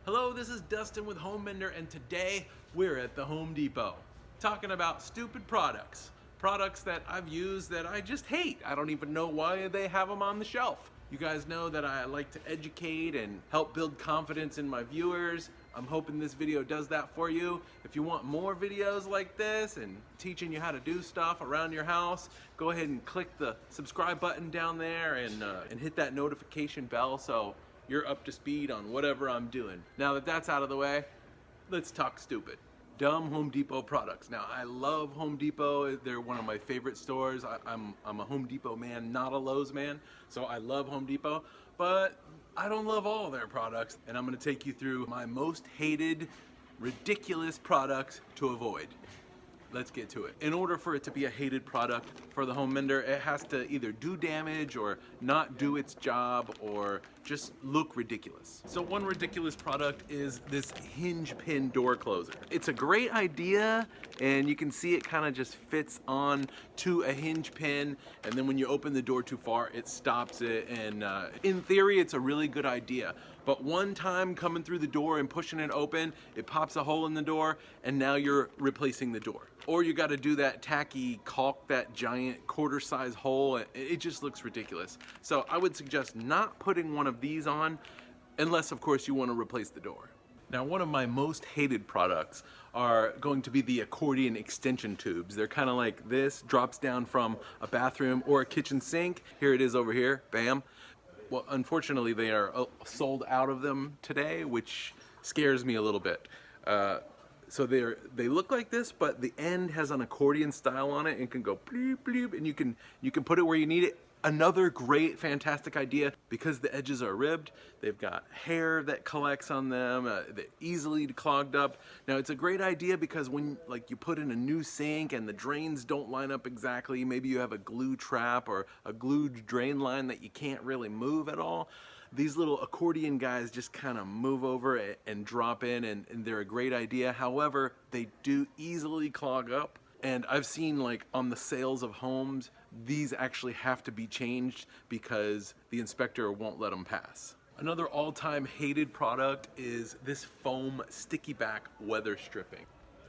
Hello, this is Dustin with Home Mender, and today we're at the Home Depot talking about stupid products. Products that I've used that I just hate. I don't even know why they have them on the shelf. You guys know that I like to educate and help build confidence in my viewers. I'm hoping this video does that for you. If you want more videos like this and teaching you how to do stuff around your house, go ahead and click the subscribe button down there and hit that notification bell so you're up to speed on whatever I'm doing. Now that that's out of the way, let's talk stupid. Dumb Home Depot products. Now I love Home Depot. They're one of my favorite stores. I'm a Home Depot man, not a Lowe's man. So I love Home Depot, but I don't love all their products. And I'm gonna take you through my most hated, ridiculous products to avoid. Let's get to it. In order for it to be a hated product for the Home Mender, it has to either do damage or not do its job or just look ridiculous. So one ridiculous product is this Hinge Pin Door closer. It's a great idea, and you can see it kind of just fits on to a hinge pin, and then when you open the door too far, it stops it, and in theory, it's a really good idea. But one time coming through the door and pushing it open, it pops a hole in the door, and now you're replacing the door. Or you gotta do that tacky caulk, that giant quarter-size hole. It just looks ridiculous. So I would suggest not putting one of these on, unless of course you wanna replace the door. Now, one of my most hated products are going to be the Accordion extension tubes. They're kind of like this, drops down from a bathroom or a kitchen sink. Here it is over here, bam. Well, unfortunately, they are sold out of them today, which scares me a little bit. So they look like this, but the end has an accordion style on it and can go bleep bleep, and you can put it where you need it. Another great, fantastic idea, because the edges are ribbed, they've got hair that collects on them, they're easily clogged up. Now it's a great idea because when you put in a new sink and the drains don't line up exactly, maybe you have a glue trap or a glued drain line that you can't really move at all. These little accordion guys just kind of move over and drop in, and they're a great idea. However, they do easily clog up. And I've seen, like, on the sales of homes, these actually have to be changed because the inspector won't let them pass. Another all-time hated product is this foam sticky back weather stripping.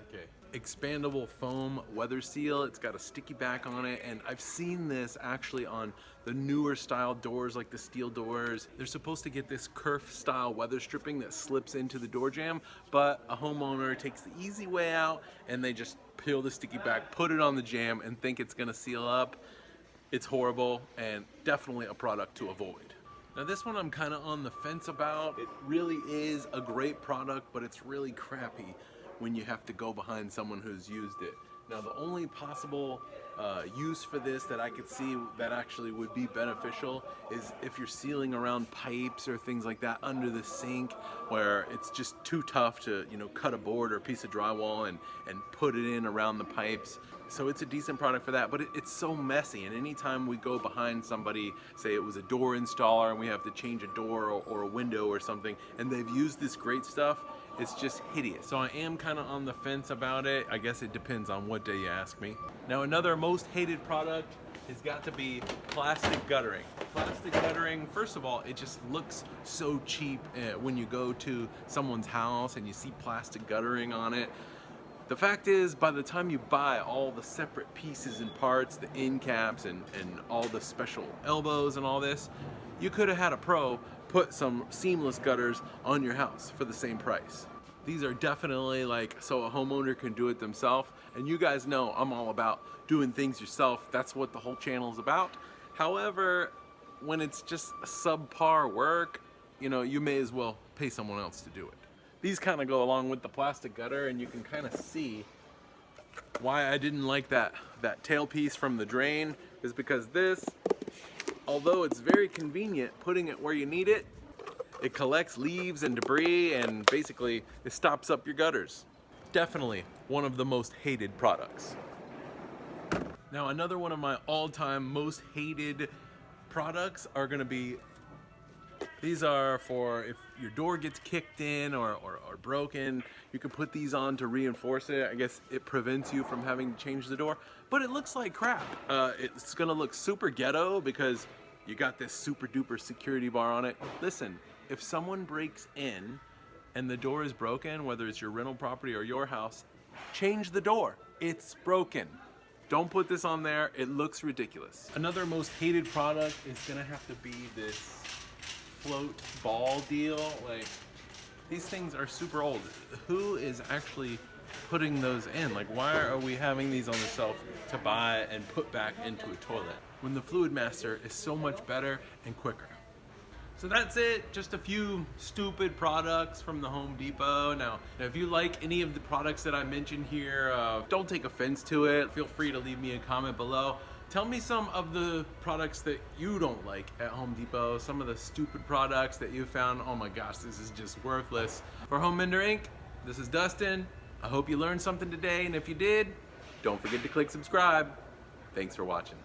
Okay, expandable foam weather seal. It's got a sticky back on it, and I've seen this actually on the newer style doors, like the steel doors. They're supposed to get this kerf style weather stripping that slips into the door jamb, but a homeowner takes the easy way out and they just peel the sticky back, put it on the jamb, and think it's gonna seal up. It's horrible and definitely a product to avoid. Now this one I'm kind of on the fence about. It really is a great product, but it's really crappy when you have to go behind someone who's used it. Now the only possible use for this that I could see that actually would be beneficial is if you're sealing around pipes or things like that under the sink where it's just too tough to, cut a board or a piece of drywall and put it in around the pipes. So it's a decent product for that, but it's so messy, and anytime we go behind somebody, say it was a door installer and we have to change a door or a window or something, and they've used this great stuff, it's just hideous. So I am kind of on the fence about it. I guess it depends on what day you ask me. Now another most hated product has got to be plastic guttering. Plastic guttering, first of all, it just looks so cheap when you go to someone's house and you see plastic guttering on it. The fact is, by the time you buy all the separate pieces and parts, the end caps and all the special elbows and all this, you could have had a pro put some seamless gutters on your house for the same price. These are definitely so a homeowner can do it themselves, and you guys know I'm all about doing things yourself. That's what the whole channel is about. However, when it's just subpar work, you may as well pay someone else to do it. These kind of go along with the plastic gutter, and you can kind of see why I didn't like that tailpiece from the drain is because this, although it's very convenient putting it where you need it, it collects leaves and debris and basically it stops up your gutters. Definitely one of the most hated products. Now another one of my all-time most hated products are gonna be, these are for if your door gets kicked in or broken, you can put these on to reinforce it. I guess it prevents you from having to change the door, but it looks like crap. It's gonna look super ghetto because you got this super duper security bar on it. Listen, if someone breaks in and the door is broken, whether it's your rental property or your house, change the door. It's broken. Don't put this on there, it looks ridiculous. Another most hated product is gonna have to be this float ball deal. Like, these things are super old. Who is actually putting those in? Like, why are we having these on the shelf to buy and put back into a toilet when the Fluid Master is so much better and quicker? So that's it, just a few stupid products from the Home Depot. Now, if you like any of the products that I mentioned here, don't take offense to it. Feel free to leave me a comment below. Tell me some of the products that you don't like at Home Depot, some of the stupid products that you found, oh my gosh, this is just worthless. For Home Mender Inc., this is Dustin. I hope you learned something today, and if you did, don't forget to click subscribe. Thanks for watching.